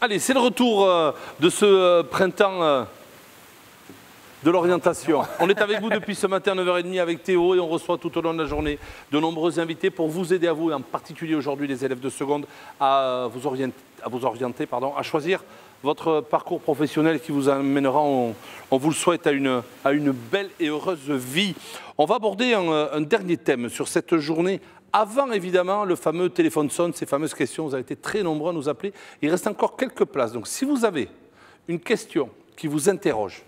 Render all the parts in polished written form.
Allez, c'est le retour de ce printemps de l'orientation. On est avec vous depuis ce matin à 9h30 avec Théo et on reçoit tout au long de la journée de nombreux invités pour vous aider à vous, et en particulier aujourd'hui les élèves de seconde, à vous orienter, à choisir votre parcours professionnel qui vous amènera, on vous le souhaite, à une belle et heureuse vie. On va aborder un dernier thème sur cette journée. Avant, évidemment, le fameux téléphone sonne, ces fameuses questions, vous avez été très nombreux à nous appeler. Il reste encore quelques places. Donc, si vous avez une question qui vous interroge,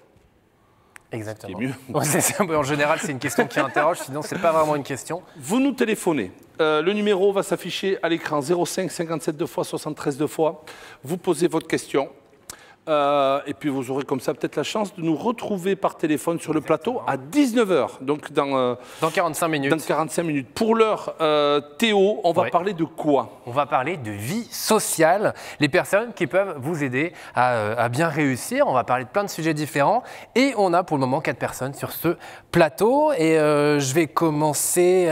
exactement. C'est mieux. Ouais, en général, c'est une question qui interroge, sinon, ce n'est pas vraiment une question. Vous nous téléphonez. Le numéro va s'afficher à l'écran 05 57 2 fois 73 2 fois. Vous posez votre question. Et puis vous aurez comme ça peut-être la chance de nous retrouver par téléphone sur le plateau à 19h. Donc dans 45 minutes. Dans 45 minutes. Pour l'heure, Théo, on va parler de quoi? On va parler de vie sociale, les personnes qui peuvent vous aider à bien réussir. On va parler de plein de sujets différents. Et on a pour le moment 4 personnes sur ce plateau. Et je vais commencer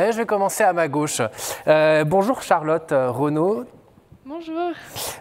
à ma gauche. Bonjour Charlotte Renaud. Bonjour.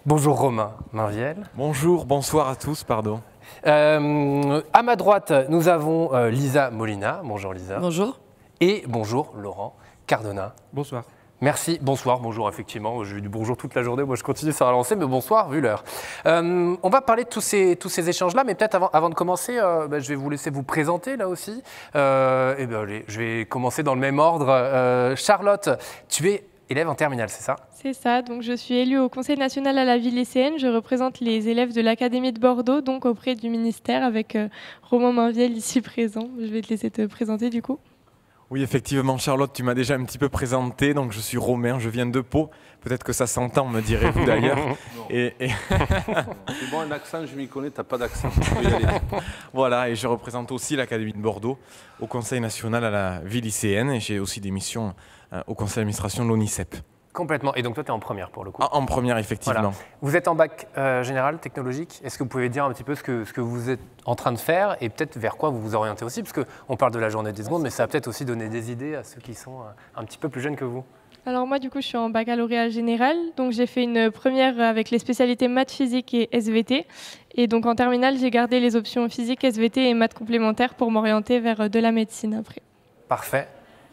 Bonjour Romain Mainviel. Bonjour, bonsoir à tous, pardon. À ma droite, nous avons Lisa Molina. Bonjour Lisa. Bonjour. Et bonjour Laurent Cardona. Bonsoir. Merci, bonsoir, bonjour, effectivement. J'ai eu du bonjour toute la journée, moi je continue sans relancer, mais bonsoir, vu l'heure. On va parler de tous ces échanges-là, mais peut-être avant de commencer, je vais vous laisser vous présenter là aussi. Allez, je vais commencer dans le même ordre. Charlotte, tu es élève en terminale, c'est ça? C'est ça, donc je suis élue au Conseil national à la vie lycéenne. Je représente les élèves de l'Académie de Bordeaux, donc auprès du ministère, avec Romain Mainviel ici présent. Je vais te laisser te présenter du coup. Oui, effectivement, Charlotte, tu m'as déjà un petit peu présenté, donc je suis Romain, je viens de Pau. Peut-être que ça s'entend, me direz-vous d'ailleurs. C'est bon, un accent, je m'y connais, t'as pas d'accent. Voilà, et je représente aussi l'Académie de Bordeaux au Conseil national à la vie lycéenne, et j'ai aussi des missions au Conseil d'administration de l'ONICEP. Complètement. Et donc toi, tu es en première pour le coup. En première, effectivement. Voilà. Vous êtes en bac général, technologique. Est-ce que vous pouvez dire un petit peu ce que vous êtes en train de faire et peut-être vers quoi vous vous orientez aussi? Parce qu'on parle de la journée des secondes, mais ça va peut-être aussi donner des idées à ceux qui sont un petit peu plus jeunes que vous. Alors moi, du coup, je suis en baccalauréat général. Donc j'ai fait une première avec les spécialités maths, physique et SVT. Et donc en terminale, j'ai gardé les options physique, SVT et maths complémentaires pour m'orienter vers de la médecine après. Parfait.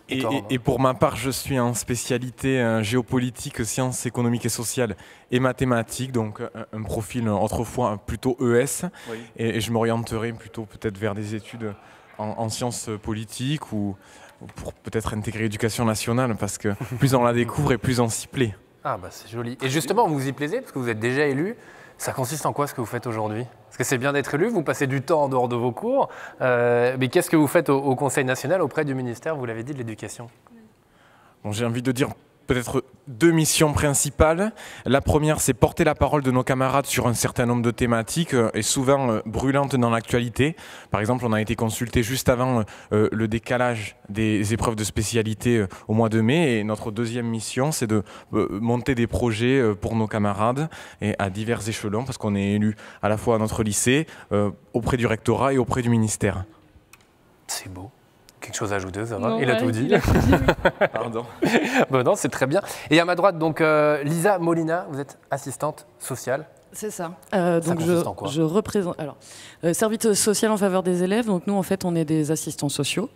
Et pour ma part, je suis en spécialité géopolitique, sciences économiques et sociales et mathématiques, donc un profil autrefois plutôt ES. Oui. Et je m'orienterai plutôt peut-être vers des études en sciences politiques ou pour peut-être intégrer l'éducation nationale, parce que plus on la découvre et plus on s'y plaît. Ah bah c'est joli. Et justement, vous vous y plaisez, parce que vous êtes déjà élu. Ça consiste en quoi ce que vous faites aujourd'hui? Parce que c'est bien d'être élu, vous passez du temps en dehors de vos cours, mais qu'est-ce que vous faites au Conseil national auprès du ministère, vous l'avez dit, de l'Éducation? Bon, j'ai envie de dire peut-être 2 missions principales. La première, c'est porter la parole de nos camarades sur un certain nombre de thématiques et souvent brûlantes dans l'actualité. Par exemple, on a été consulté juste avant le décalage des épreuves de spécialité au mois de mai. Et notre deuxième mission, c'est de monter des projets pour nos camarades et à divers échelons, parce qu'on est élu à la fois à notre lycée, auprès du rectorat et auprès du ministère. C'est beau. Quelque chose à ajouter, ça va? Non, il a tout dit. Pardon. Bon, non, c'est très bien. Et à ma droite, donc, Lisa Molina, vous êtes assistante sociale. C'est ça. Donc je représente service social en faveur des élèves. Donc nous, en fait, on est des assistants sociaux.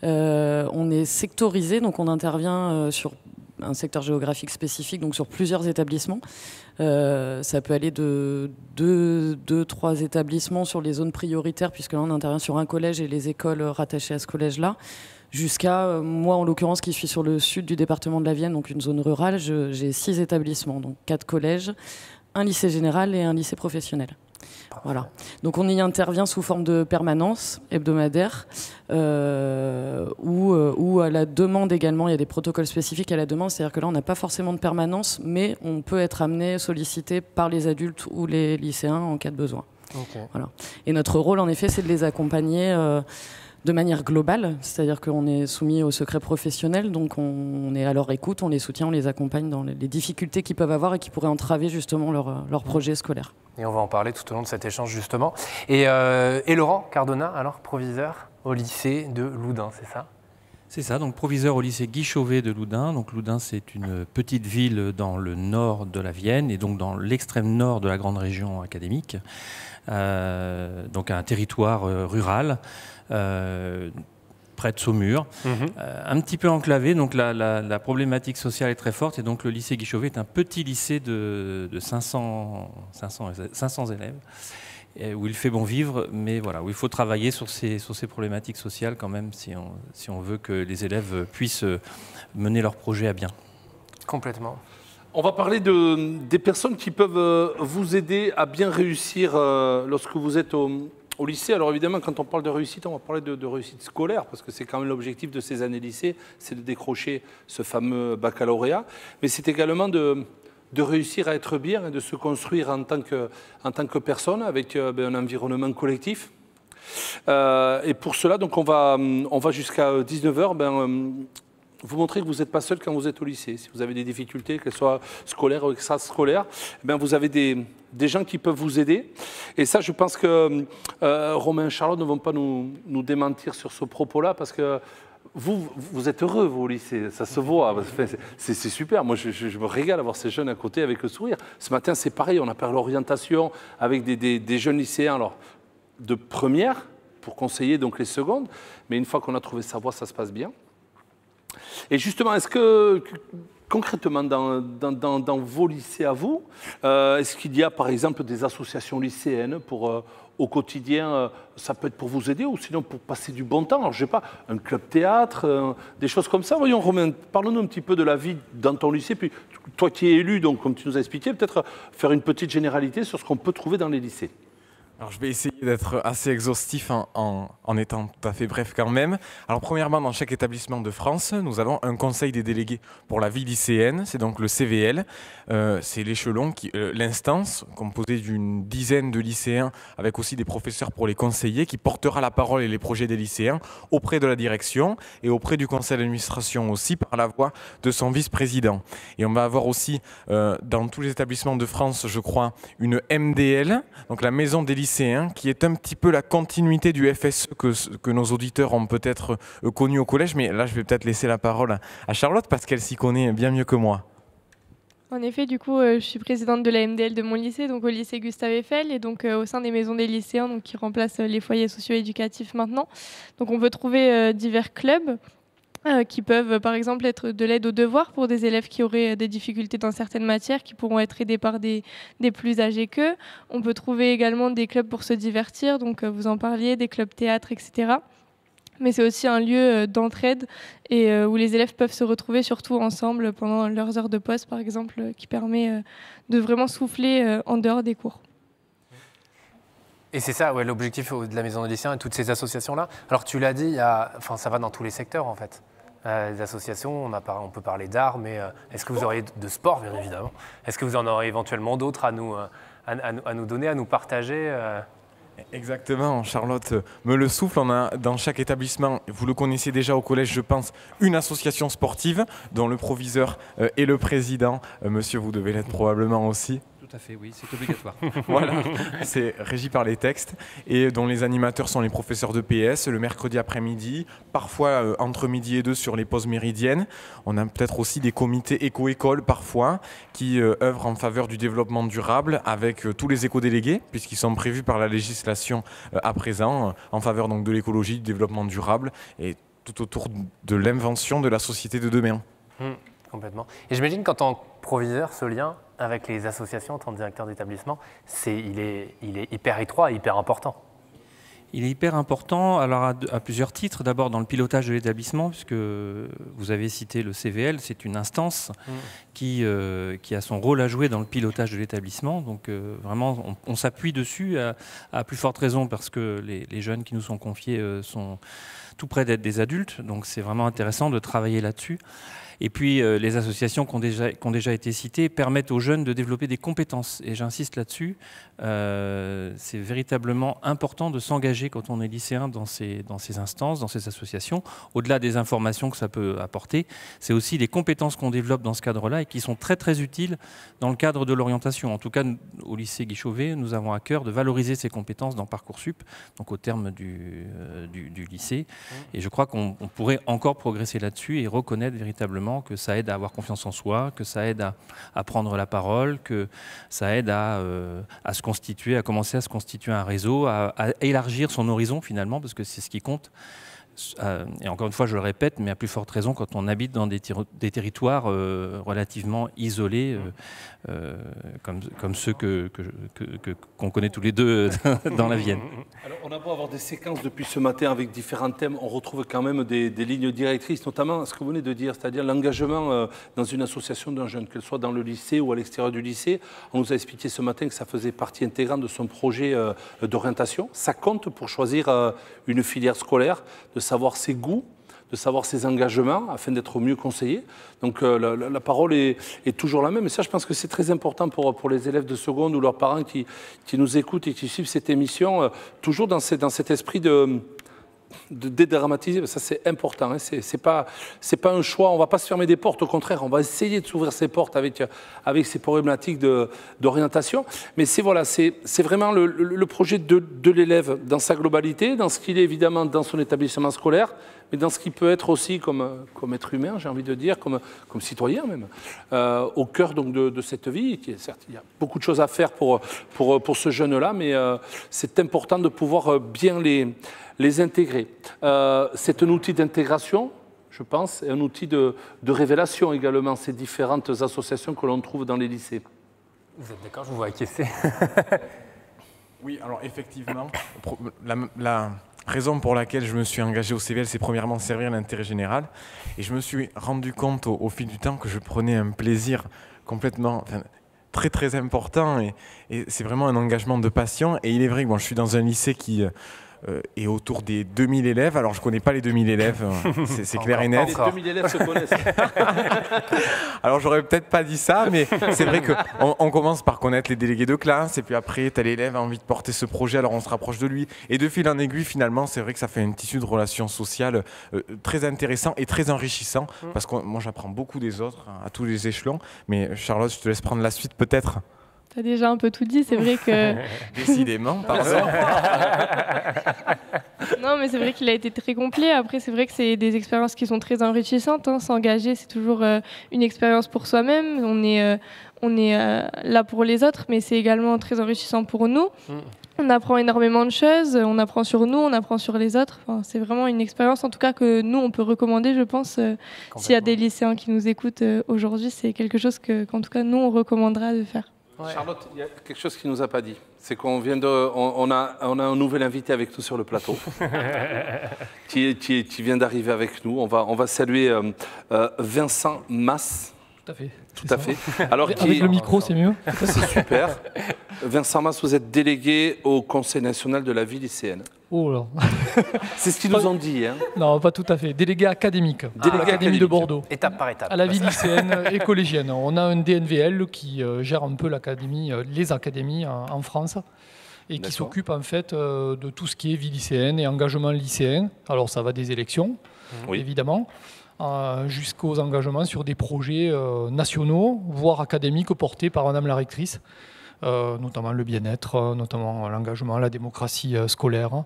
On est sectorisé, donc on intervient sur un secteur géographique spécifique, donc sur plusieurs établissements. Ça peut aller de 2-3 établissements sur les zones prioritaires, puisque là on intervient sur un collège et les écoles rattachées à ce collège-là, jusqu'à moi en l'occurrence qui suis sur le sud du département de la Vienne, donc une zone rurale. J'ai 6 établissements, donc 4 collèges, un lycée général et un lycée professionnel. Voilà. Donc on y intervient sous forme de permanence hebdomadaire ou à la demande également. Il y a des protocoles spécifiques à la demande, c'est-à-dire que là on n'a pas forcément de permanence, mais on peut être amené, sollicité par les adultes ou les lycéens en cas de besoin. Okay. Voilà. Et notre rôle en effet c'est de les accompagner de manière globale, c'est-à-dire qu'on est soumis au secret professionnel, donc on est à leur écoute, on les soutient, on les accompagne dans les difficultés qu'ils peuvent avoir et qui pourraient entraver justement leur projet scolaire. Et on va en parler tout au long de cet échange justement. Et Laurent Cardona, alors proviseur au lycée de Loudun, c'est ça? C'est ça, donc proviseur au lycée Guy Chauvet de Loudun. Donc Loudun, c'est une petite ville dans le nord de la Vienne et donc dans l'extrême nord de la grande région académique. Donc un territoire rural, près de Saumur, un petit peu enclavé. Donc la problématique sociale est très forte et donc le lycée Guy Chauvet est un petit lycée de 500 élèves. Où il fait bon vivre, mais voilà, où il faut travailler sur ces problématiques sociales quand même si on veut que les élèves puissent mener leur projet à bien. Complètement. On va parler des personnes qui peuvent vous aider à bien réussir lorsque vous êtes au lycée. Alors évidemment, quand on parle de réussite, on va parler de réussite scolaire, parce que c'est quand même l'objectif de ces années lycée, c'est de décrocher ce fameux baccalauréat, mais c'est également de réussir à être bien et de se construire en tant que personne avec un environnement collectif. Et pour cela, donc on va jusqu'à 19h vous montrer que vous n'êtes pas seul quand vous êtes au lycée. Si vous avez des difficultés, qu'elles soient scolaires ou extrascolaires, vous avez des gens qui peuvent vous aider. Et ça, je pense que Romain et Charlotte ne vont pas nous démentir sur ce propos-là, parce que vous êtes heureux, vous, au lycée, ça se voit, c'est super. Moi, je me régale à voir ces jeunes à côté avec le sourire. Ce matin, c'est pareil, on a parlé l'orientation avec des jeunes lycéens alors, de première, pour conseiller donc les secondes, mais une fois qu'on a trouvé sa voie, ça se passe bien. Et justement, est-ce que concrètement, dans vos lycées à vous, est-ce qu'il y a par exemple des associations lycéennes pour, au quotidien, ça peut être pour vous aider ou sinon pour passer du bon temps? Alors je ne sais pas, un club théâtre, des choses comme ça. Voyons Romain, parlons-nous un petit peu de la vie dans ton lycée, puis toi qui es élu, donc comme tu nous as expliqué, peut-être faire une petite généralité sur ce qu'on peut trouver dans les lycées. Alors je vais essayer d'être assez exhaustif en étant tout à fait bref quand même. Alors premièrement, dans chaque établissement de France, nous avons un conseil des délégués pour la vie lycéenne, c'est donc le CVL. C'est l'échelon, l'instance composée d'une dizaine de lycéens avec aussi des professeurs pour les conseiller qui portera la parole et les projets des lycéens auprès de la direction et auprès du conseil d'administration aussi par la voix de son vice-président. Et on va avoir aussi dans tous les établissements de France, je crois, une MDL, donc la maison des lycéens, qui est un petit peu la continuité du FSE que nos auditeurs ont peut-être connu au collège. Mais là, je vais peut-être laisser la parole à Charlotte parce qu'elle s'y connaît bien mieux que moi. En effet, du coup, je suis présidente de la MDL de mon lycée, donc au lycée Gustave Eiffel, et donc au sein des maisons des lycéens, donc qui remplacent les foyers socio-éducatifs maintenant. Donc on peut trouver divers clubs qui peuvent par exemple être de l'aide aux devoirs pour des élèves qui auraient des difficultés dans certaines matières, qui pourront être aidés par des plus âgés qu'eux. On peut trouver également des clubs pour se divertir, donc vous en parliez, des clubs théâtre, etc. Mais c'est aussi un lieu d'entraide et où les élèves peuvent se retrouver surtout ensemble pendant leurs heures de pause, par exemple, qui permet de vraiment souffler en dehors des cours. Et c'est ça, ouais, l'objectif de la Maison des lycéens et toutes ces associations-là. Alors tu l'as dit, ça va dans tous les secteurs en fait. Les associations, on peut parler d'art, mais est-ce que vous auriez de sport, bien évidemment? Est-ce que vous en aurez éventuellement d'autres à nous donner, à nous partager Exactement, Charlotte me le souffle. On a dans chaque établissement, vous le connaissez déjà au collège, je pense, une association sportive dont le proviseur est le président. Monsieur, vous devez l'être probablement aussi. Tout à fait, oui, c'est obligatoire. Voilà, c'est régi par les textes et dont les animateurs sont les professeurs de PS le mercredi après-midi, parfois entre midi et 2 sur les pauses méridiennes. On a peut-être aussi des comités éco-écoles parfois qui œuvrent en faveur du développement durable avec tous les éco-délégués puisqu'ils sont prévus par la législation à présent en faveur donc de l'écologie, du développement durable et tout autour de l'invention de la société de demain. Complètement. Et j'imagine qu'en tant que proviseur, ce lien avec les associations en tant que directeur d'établissement, il est hyper étroit et hyper important. Il est hyper important alors à plusieurs titres. D'abord dans le pilotage de l'établissement, puisque vous avez cité le CVL, c'est une instance qui a son rôle à jouer dans le pilotage de l'établissement. Donc vraiment, on s'appuie dessus à plus forte raison parce que les jeunes qui nous sont confiés sont tout près d'être des adultes. Donc c'est vraiment intéressant de travailler là-dessus. Et puis les associations qui ont déjà été citées permettent aux jeunes de développer des compétences. Et j'insiste là-dessus, c'est véritablement important de s'engager quand on est lycéen dans ces instances, dans ces associations. Au-delà des informations que ça peut apporter, c'est aussi les compétences qu'on développe dans ce cadre-là et qui sont très très utiles dans le cadre de l'orientation. En tout cas, au lycée Guy Chauvet, nous avons à cœur de valoriser ces compétences dans Parcoursup, donc au terme du lycée. Et je crois qu'on pourrait encore progresser là-dessus et reconnaître véritablement que ça aide à avoir confiance en soi, que ça aide à prendre la parole, que ça aide à se constituer, à commencer à se constituer un réseau, à élargir son horizon finalement, parce que c'est ce qui compte. Et encore une fois, je le répète, mais à plus forte raison quand on habite dans des territoires relativement isolés, comme ceux qu'on connaît tous les deux dans la Vienne. Alors, on a beau avoir des séquences depuis ce matin avec différents thèmes, on retrouve quand même des lignes directrices, notamment ce que vous venez de dire, c'est-à-dire l'engagement dans une association d'un jeune, qu'elle soit dans le lycée ou à l'extérieur du lycée. On nous a expliqué ce matin que ça faisait partie intégrante de son projet d'orientation. Ça compte pour choisir une filière scolaire, de savoir ses goûts, de savoir ses engagements afin d'être mieux conseillé. Donc la parole est toujours la même. Et ça, je pense que c'est très important pour les élèves de seconde ou leurs parents qui nous écoutent et qui suivent cette émission, toujours dans cet esprit de dédramatiser. Ça, c'est important. Hein. C'est pas un choix. On ne va pas se fermer des portes. Au contraire, on va essayer de s'ouvrir ces portes avec ces problématiques d'orientation. Mais c'est vraiment le projet de l'élève dans sa globalité, dans ce qu'il est évidemment dans son établissement scolaire, mais dans ce qu'il peut être aussi comme être humain, j'ai envie de dire, comme citoyen même, au cœur donc de cette vie. Certes, il y a beaucoup de choses à faire pour ce jeune-là, mais c'est important de pouvoir bien les intégrer. C'est un outil d'intégration, je pense, et un outil de révélation également, ces différentes associations que l'on trouve dans les lycées. Vous êtes d'accord? Je vous vois acquiescer. Oui, alors effectivement, la raison pour laquelle je me suis engagé au CVL, c'est premièrement servir l'intérêt général. Et je me suis rendu compte au fil du temps que je prenais un plaisir complètement... très très important et c'est vraiment un engagement de passion. Et il est vrai que je suis dans un lycée qui est autour des 2000 élèves. Alors je ne connais pas les 2000 élèves, c'est clair et net. Les 2000 élèves se connaissent. Alors j'aurais peut-être pas dit ça, mais c'est vrai qu'on commence par connaître les délégués de classe et puis après tu as l'élève a envie de porter ce projet, alors on se rapproche de lui. Et de fil en aiguille finalement, c'est vrai que ça fait un tissu de relations sociales très intéressant et très enrichissant parce que moi j'apprends beaucoup des autres à tous les échelons. Mais Charlotte, je te laisse prendre la suite peut-être. Tu as déjà un peu tout dit, c'est vrai que... Décidément, pardon. Non, mais c'est vrai qu'il a été très complet. Après, c'est vrai que c'est des expériences qui sont très enrichissantes. Hein. S'engager, c'est toujours une expérience pour soi-même. On est là pour les autres, mais c'est également très enrichissant pour nous. On apprend énormément de choses, on apprend sur nous, on apprend sur les autres. Enfin, c'est vraiment une expérience, en tout cas, que nous, on peut recommander, je pense. S'il y a des lycéens qui nous écoutent aujourd'hui, c'est quelque chose qu'en tout cas, nous, on recommandera de faire. Ouais. Charlotte, il y a quelque chose qui ne nous a pas dit. C'est qu'on on a un nouvel invité avec nous sur le plateau, qui vient d'arriver avec nous. On va saluer Vincent Masse. Tout à fait. Tout à fait. Alors, avec le micro, c'est mieux. C'est super. Vincent Masse, vous êtes délégué au Conseil national de la vie lycéenne. Oh là. C'est ce qu'ils nous ont dit. Hein. Non, pas tout à fait. Délégué académique. Délégué Académie de Bordeaux. Étape par étape. À la vie lycéenne et collégienne. On a un DNVL qui gère un peu les académies en France et qui s'occupe en fait de tout ce qui est vie lycéenne et engagement lycéen. Alors ça va des élections, évidemment, jusqu'aux engagements sur des projets nationaux, voire académiques portés par Madame la rectrice. Notamment le bien-être, notamment l'engagement, la démocratie scolaire,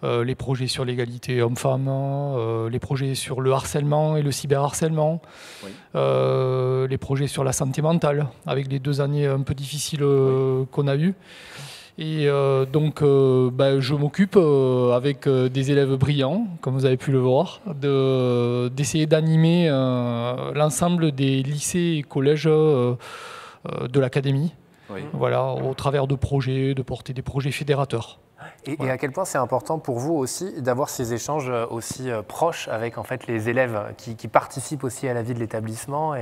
les projets sur l'égalité homme-femme, les projets sur le harcèlement et le cyberharcèlement, les projets sur la santé mentale, avec les 2 années un peu difficiles qu'on a eues. Et donc, je m'occupe, avec des élèves brillants, comme vous avez pu le voir, d'essayer d'animer l'ensemble des lycées et collèges de l'académie. Voilà, au travers de projets, de porter des projets fédérateurs. Et à quel point c'est important pour vous aussi d'avoir ces échanges aussi proches avec en fait les élèves qui participent aussi à la vie de l'établissement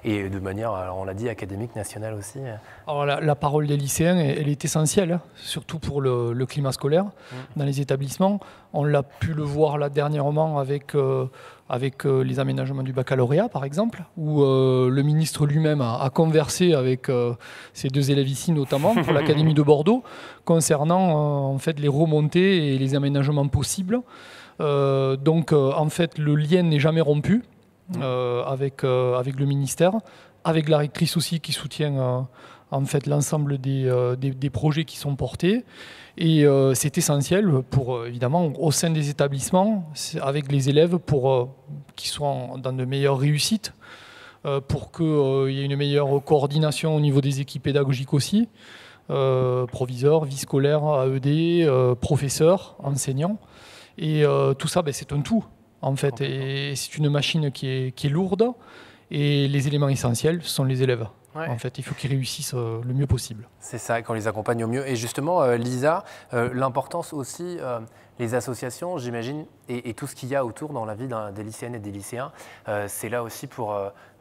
et de manière, alors on l'a dit, académique, nationale aussi. Alors la parole des lycéens, elle est essentielle, hein, surtout pour le climat scolaire dans les établissements. On l'a pu le voir là dernièrement avec avec les aménagements du baccalauréat, par exemple, où le ministre lui-même a conversé avec ces 2 élèves ici, notamment, pour l'Académie de Bordeaux, concernant en fait, les remontées et les aménagements possibles. Donc, en fait, le lien n'est jamais rompu avec le ministère, avec la rectrice aussi qui soutient en fait, l'ensemble des projets qui sont portés. Et c'est essentiel pour, évidemment, au sein des établissements, avec les élèves, pour qu'ils soient dans de meilleures réussites, pour qu'il y ait une meilleure coordination au niveau des équipes pédagogiques aussi, proviseurs, vie scolaire, AED, professeurs, enseignants. Et tout ça, c'est un tout, en fait. Et c'est une machine qui est lourde. Et les éléments essentiels sont les élèves. Ouais. En fait, il faut qu'ils réussissent le mieux possible. C'est ça, qu'on les accompagne au mieux. Et justement, Lisa, l'importance aussi, les associations, j'imagine, et tout ce qu'il y a autour dans la vie des lycéennes et des lycéens, c'est là aussi pour...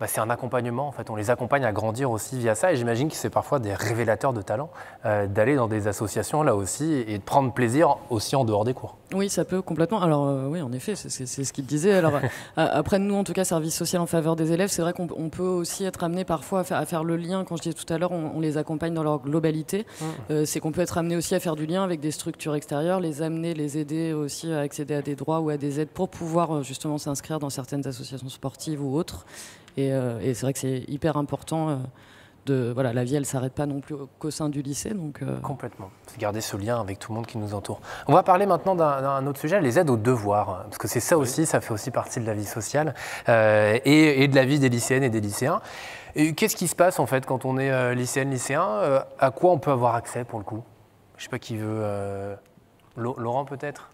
c'est un accompagnement, en fait. On les accompagne à grandir aussi via ça. Et j'imagine que c'est parfois des révélateurs de talent d'aller dans des associations, là aussi, et de prendre plaisir aussi en dehors des cours. Oui, ça peut complètement. Alors, oui, en effet, c'est ce qu'il disait. Alors, après, nous, en tout cas, service social en faveur des élèves, c'est vrai qu'on peut aussi être amené parfois à faire le lien. Quand je disais tout à l'heure, on les accompagne dans leur globalité. C'est qu'on peut être amené aussi à faire du lien avec des structures extérieures, les amener, les aider aussi à accéder à des droits ou à des aides pour pouvoir justement s'inscrire dans certaines associations sportives ou autres. Et c'est vrai que c'est hyper important. Voilà, la vie, elle ne s'arrête pas non plus qu'au sein du lycée. Donc, Complètement. C'est garder ce lien avec tout le monde qui nous entoure. On va parler maintenant d'un autre sujet, les aides aux devoirs. Parce que c'est ça aussi, ça fait aussi partie de la vie sociale et de la vie des lycéennes et des lycéens. Qu'est-ce qui se passe en fait quand on est lycéenne, lycéen? À quoi on peut avoir accès pour le coup? Je ne sais pas qui veut. Laurent peut-être?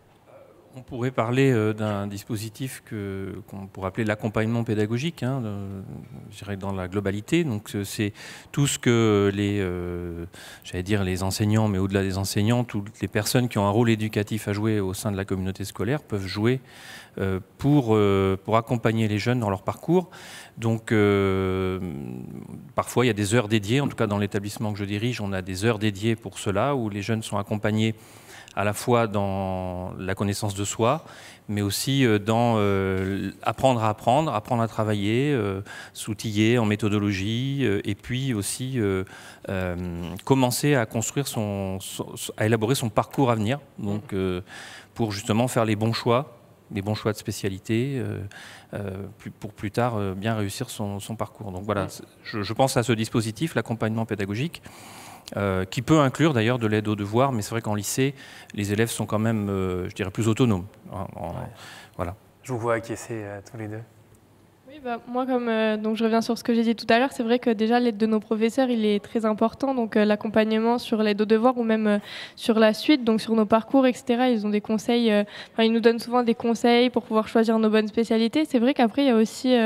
On pourrait parler d'un dispositif qu'on pourrait appeler l'accompagnement pédagogique, je dirais dans la globalité. Donc c'est tout ce que les enseignants, mais au-delà des enseignants, toutes les personnes qui ont un rôle éducatif à jouer au sein de la communauté scolaire peuvent jouer pour accompagner les jeunes dans leur parcours. Donc parfois il y a des heures dédiées, en tout cas dans l'établissement que je dirige, on a des heures dédiées pour cela, où les jeunes sont accompagnés à la fois dans la connaissance de soi, mais aussi dans apprendre à apprendre, apprendre à travailler, s'outiller en méthodologie, et puis aussi commencer à construire à élaborer son parcours à venir, donc pour justement faire les bons choix de spécialité, pour plus tard bien réussir son parcours. Donc voilà, je pense à ce dispositif, l'accompagnement pédagogique, qui peut inclure d'ailleurs de l'aide aux devoirs, mais c'est vrai qu'en lycée, les élèves sont quand même, je dirais, plus autonomes. Voilà. Je vous vois acquiescer tous les deux. Oui, moi, donc je reviens sur ce que j'ai dit tout à l'heure, c'est vrai que déjà l'aide de nos professeurs, il est très important, donc l'accompagnement sur l'aide aux devoirs ou même sur la suite, donc sur nos parcours, etc. Ils ont des conseils, ils nous donnent souvent des conseils pour pouvoir choisir nos bonnes spécialités. C'est vrai qu'après, il y a aussi,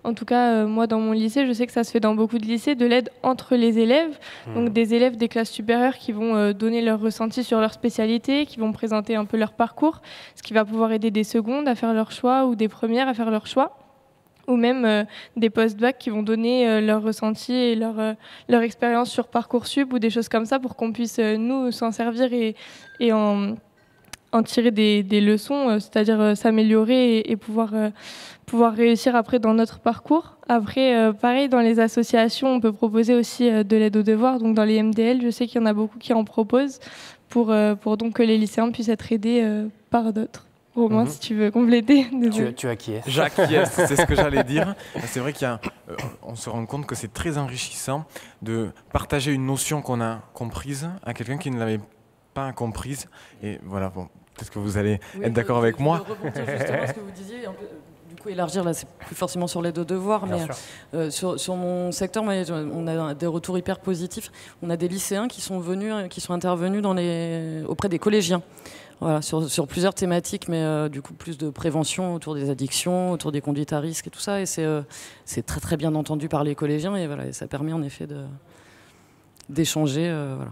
en tout cas, moi dans mon lycée, je sais que ça se fait dans beaucoup de lycées, de l'aide entre les élèves, donc des élèves des classes supérieures qui vont donner leur ressenti sur leur spécialité, qui vont présenter un peu leur parcours, ce qui va pouvoir aider des secondes à faire leur choix ou des premières à faire leur choix. Ou même des post-bac qui vont donner leur ressenti et leur expérience sur Parcoursup ou des choses comme ça pour qu'on puisse, nous, s'en servir et en tirer des leçons, c'est-à-dire s'améliorer et pouvoir réussir après dans notre parcours. Après, pareil, dans les associations, on peut proposer aussi de l'aide aux devoirs. Donc dans les MDL, je sais qu'il y en a beaucoup qui en proposent pour donc que les lycéens puissent être aidés par d'autres. Romain, si tu veux compléter. Tu acquiesces. J'acquiesce, c'est ce que j'allais dire. C'est vrai qu'on se rend compte que c'est très enrichissant de partager une notion qu'on a comprise à quelqu'un qui ne l'avait pas comprise. Et voilà, bon, peut-être que vous allez être d'accord avec moi. Je rebondir justement ce que vous disiez. Du coup, élargir, là, c'est plus forcément sur l'aide aux devoirs, mais sur mon secteur, on a des retours hyper positifs. On a des lycéens qui sont intervenus auprès des collégiens. Voilà, sur plusieurs thématiques, mais du coup plus de prévention autour des addictions, autour des conduites à risque et tout ça. Et c'est très très bien entendu par les collégiens et voilà, et ça permet en effet d'échanger. Voilà.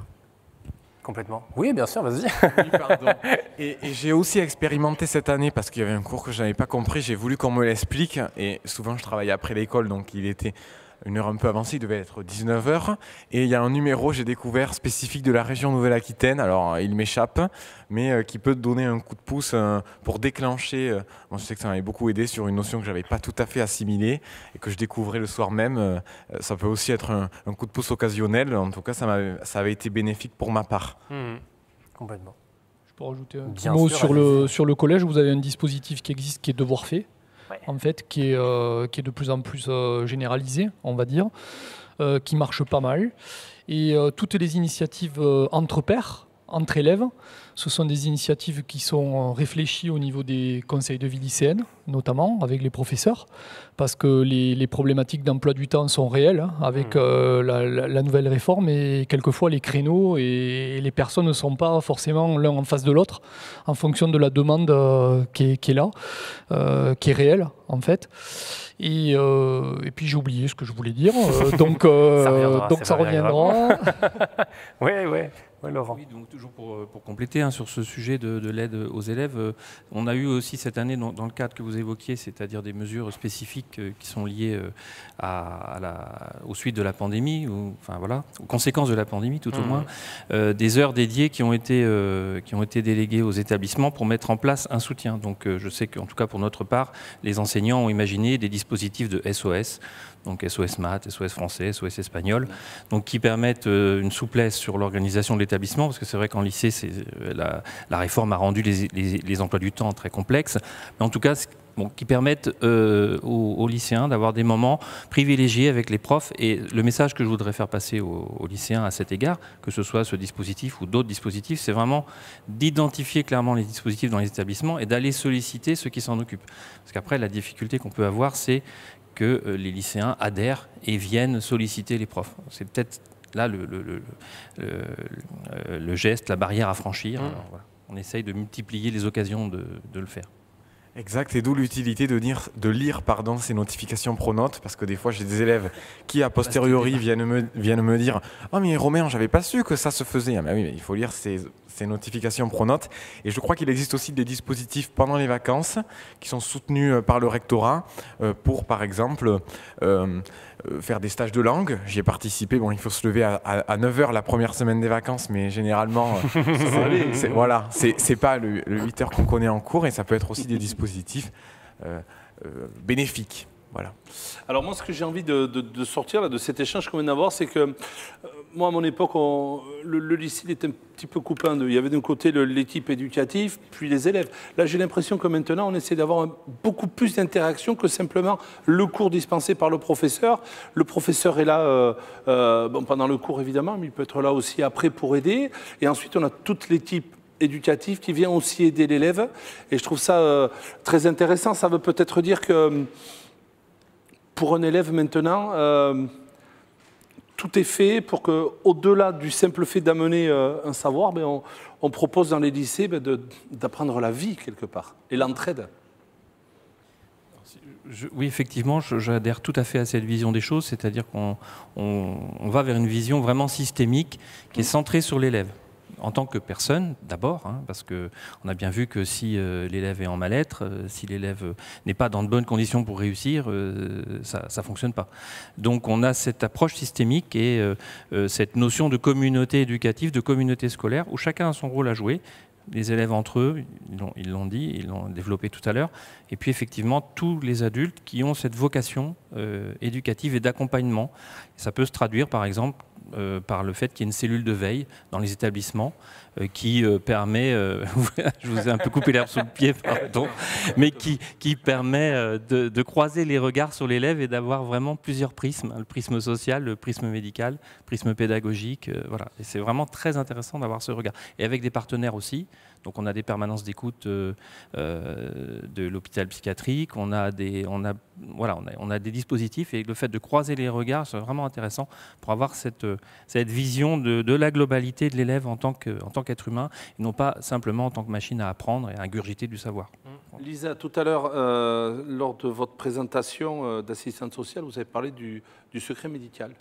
Complètement. Oui, bien sûr, vas-y. Oui, pardon. Et j'ai aussi expérimenté cette année parce qu'il y avait un cours que je n'avais pas compris. J'ai voulu qu'on me l'explique et souvent je travaillais après l'école, donc il était une heure un peu avancée, il devait être 19h. Et il y a un numéro, j'ai découvert, spécifique de la région Nouvelle-Aquitaine. Alors, il m'échappe, mais qui peut te donner un coup de pouce pour déclencher. Moi, je sais que ça m'avait beaucoup aidé sur une notion que je n'avais pas tout à fait assimilée et que je découvrais le soir même. Ça peut aussi être un coup de pouce occasionnel. En tout cas, ça avait été bénéfique pour ma part. Complètement. Je peux rajouter un petit Bien mot sûr, sur le collège. Vous avez un dispositif qui existe, qui est Devoir fait, Ouais. en fait, qui est de plus en plus généralisé, on va dire, qui marche pas mal. Et toutes les initiatives entre pairs, entre élèves, ce sont des initiatives qui sont réfléchies au niveau des conseils de vie lycéennes, notamment avec les professeurs, parce que les problématiques d'emploi du temps sont réelles hein, avec la nouvelle réforme, et quelquefois les créneaux et les personnes ne sont pas forcément l'un en face de l'autre en fonction de la demande qui est là, qui est réelle en fait. Et puis j'ai oublié ce que je voulais dire, donc ça reviendra. Oui, Laurent. Oui, donc toujours pour compléter hein, sur ce sujet de l'aide aux élèves, on a eu aussi cette année dans le cadre que vous évoquiez, c'est-à-dire des mesures spécifiques qui sont liées aux suites de la pandémie, aux conséquences de la pandémie tout au moins, des heures dédiées qui ont été déléguées aux établissements pour mettre en place un soutien. Donc je sais qu'en tout cas pour notre part, les enseignants ont imaginé des dispositifs de SOS, donc SOS maths, SOS français, SOS espagnol, donc qui permettent une souplesse sur l'organisation de l'établissement, parce que c'est vrai qu'en lycée, la réforme a rendu les emplois du temps très complexes, mais en tout cas, qui permettent aux lycéens d'avoir des moments privilégiés avec les profs. Et le message que je voudrais faire passer aux lycéens à cet égard, que ce soit ce dispositif ou d'autres dispositifs, c'est vraiment d'identifier clairement les dispositifs dans les établissements et d'aller solliciter ceux qui s'en occupent. Parce qu'après, la difficulté qu'on peut avoir, c'est que les lycéens adhèrent et viennent solliciter les profs. C'est peut-être là le geste, la barrière à franchir. Alors, voilà. On essaye de multiplier les occasions de le faire. Exact, et d'où l'utilité de lire ces notifications Pronote, parce que des fois j'ai des élèves qui a posteriori viennent me dire « Oh mais Romain, j'avais pas su que ça se faisait ». Ah mais oui, mais il faut lire ces notifications Pronote, et je crois qu'il existe aussi des dispositifs pendant les vacances qui sont soutenus par le rectorat pour par exemple faire des stages de langue. J'y ai participé, bon il faut se lever à 9h la première semaine des vacances, mais généralement c'est pas le 8h qu'on connaît en cours, et ça peut être aussi des dispositifs bénéfiques. Voilà. Alors moi, ce que j'ai envie de sortir là, de cet échange qu'on vient d'avoir, c'est que moi, à mon époque, le lycée il était un petit peu coupé en deux. Il y avait d'un côté l'équipe éducative, puis les élèves. Là, j'ai l'impression que maintenant, on essaie d'avoir beaucoup plus d'interaction que simplement le cours dispensé par le professeur. Le professeur est là pendant le cours, évidemment, mais il peut être là aussi après pour aider. Et ensuite, on a toute l'équipe éducative qui vient aussi aider l'élève. Et je trouve ça très intéressant. Ça veut peut-être dire que pour un élève maintenant, tout est fait pour qu'au-delà du simple fait d'amener un savoir, on propose dans les lycées d'apprendre la vie quelque part et l'entraide. Oui, effectivement, j'adhère tout à fait à cette vision des choses, c'est-à-dire qu'on va vers une vision vraiment systémique qui est centrée sur l'élève. En tant que personne, d'abord, parce qu'on a bien vu que si l'élève est en mal-être, si l'élève n'est pas dans de bonnes conditions pour réussir, ça ne fonctionne pas. Donc on a cette approche systémique et cette notion de communauté éducative, de communauté scolaire, où chacun a son rôle à jouer. Les élèves entre eux, ils l'ont dit, ils l'ont développé tout à l'heure, et puis effectivement tous les adultes qui ont cette vocation éducative et d'accompagnement. Ça peut se traduire par exemple par le fait qu'il y ait une cellule de veille dans les établissements qui permet, je vous ai un peu coupé l'herbe sous le pied, pardon, mais qui permet de croiser les regards sur l'élève et d'avoir vraiment plusieurs prismes, le prisme social, le prisme médical, le prisme pédagogique, voilà. Et c'est vraiment très intéressant d'avoir ce regard. Et avec des partenaires aussi, donc on a des permanences d'écoute de l'hôpital psychiatrique, on a des dispositifs, et le fait de croiser les regards, c'est vraiment intéressant pour avoir cette vision de la globalité de l'élève en tant qu'être humain, et non pas simplement en tant que machine à apprendre et à ingurgiter du savoir. Lisa, tout à l'heure, lors de votre présentation d'assistante sociale, vous avez parlé du secret médical.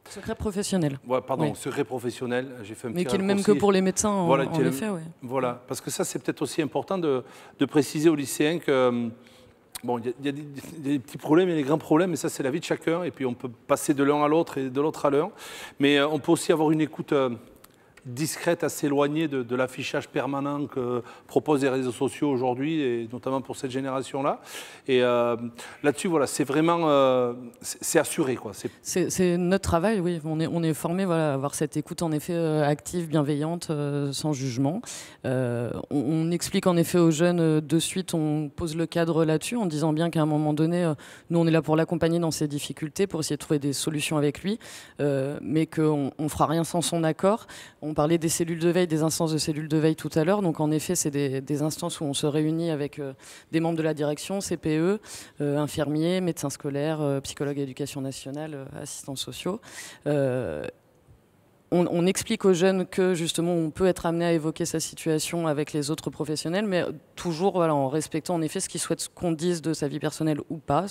Secret professionnel. Ouais, pardon, oui. Secret professionnel. J'ai fait un Mais petit qui est le même que pour les médecins, en effet. Ouais. Voilà, parce que ça, c'est peut-être aussi important de préciser aux lycéens que bon, il y a des petits problèmes et des grands problèmes, et ça, c'est la vie de chacun. Et puis, on peut passer de l'un à l'autre et de l'autre à l'un. Mais on peut aussi avoir une écoute discrète, assez éloignée de l'affichage permanent que proposent les réseaux sociaux aujourd'hui, et notamment pour cette génération-là. Et là-dessus, voilà, c'est vraiment c'est assuré, quoi. C'est notre travail, oui. On est formé, voilà, à avoir cette écoute en effet active, bienveillante, sans jugement. On explique en effet aux jeunes de suite, on pose le cadre là-dessus en disant bien qu'à un moment donné, nous on est là pour l'accompagner dans ses difficultés, pour essayer de trouver des solutions avec lui, mais qu'on ne fera rien sans son accord. On parlait des cellules de veille, des instances de cellules de veille tout à l'heure. Donc en effet, c'est des instances où on se réunit avec des membres de la direction, CPE, infirmiers, médecins scolaires, psychologues d'éducation nationale, assistants sociaux. On explique aux jeunes que justement on peut être amené à évoquer sa situation avec les autres professionnels, mais toujours voilà, en respectant en effet ce qu'ils souhaitent qu'on dise de sa vie personnelle ou pas.